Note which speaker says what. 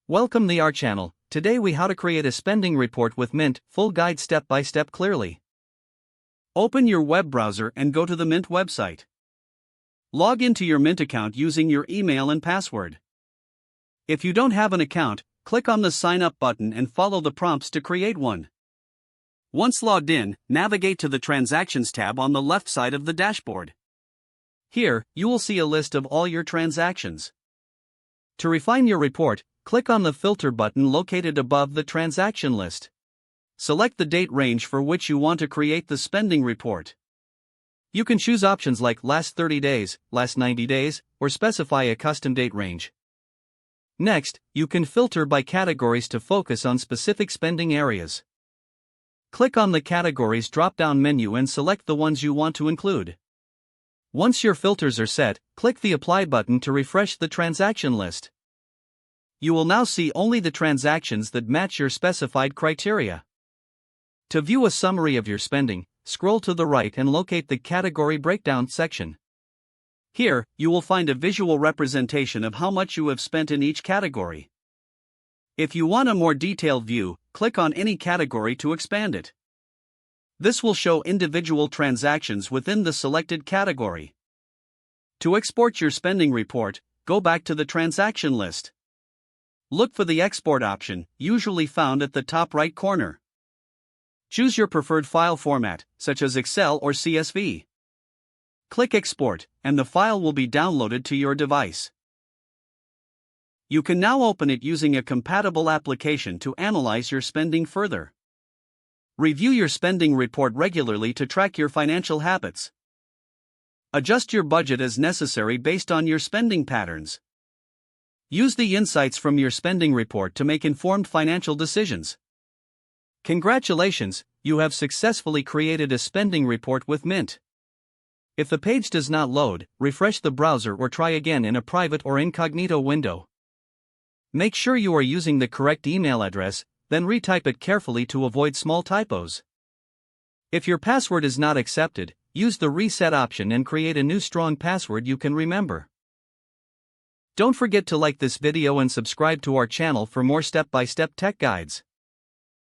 Speaker 1: Welcome to our channel. Today we how to create a spending report with Mint, full guide step by step clearly. Open your web browser and go to the Mint website. Log into your Mint account using your email and password. If you don't have an account, click on the sign up button and follow the prompts to create one. Once logged in, navigate to the Transactions tab on the left side of the dashboard. Here, you will see a list of all your transactions. To refine your report, click on the Filter button located above the transaction list. Select the date range for which you want to create the spending report. You can choose options like last 30 days, last 90 days, or specify a custom date range. Next, you can filter by categories to focus on specific spending areas. Click on the Categories drop-down menu and select the ones you want to include. Once your filters are set, click the Apply button to refresh the transaction list. You will now see only the transactions that match your specified criteria. To view a summary of your spending, scroll to the right and locate the Category Breakdown section. Here, you will find a visual representation of how much you have spent in each category. If you want a more detailed view, click on any category to expand it. This will show individual transactions within the selected category. To export your spending report, go back to the transaction list. Look for the Export option, usually found at the top right corner. Choose your preferred file format, such as Excel or CSV. Click Export, and the file will be downloaded to your device. You can now open it using a compatible application to analyze your spending further. Review your spending report regularly to track your financial habits. Adjust your budget as necessary based on your spending patterns. Use the insights from your spending report to make informed financial decisions. Congratulations, you have successfully created a spending report with Mint. If the page does not load, refresh the browser or try again in a private or incognito window. Make sure you are using the correct email address, then retype it carefully to avoid small typos. If your password is not accepted, use the Reset option and create a new strong password you can remember. Don't forget to like this video and subscribe to our channel for more step-by-step tech guides.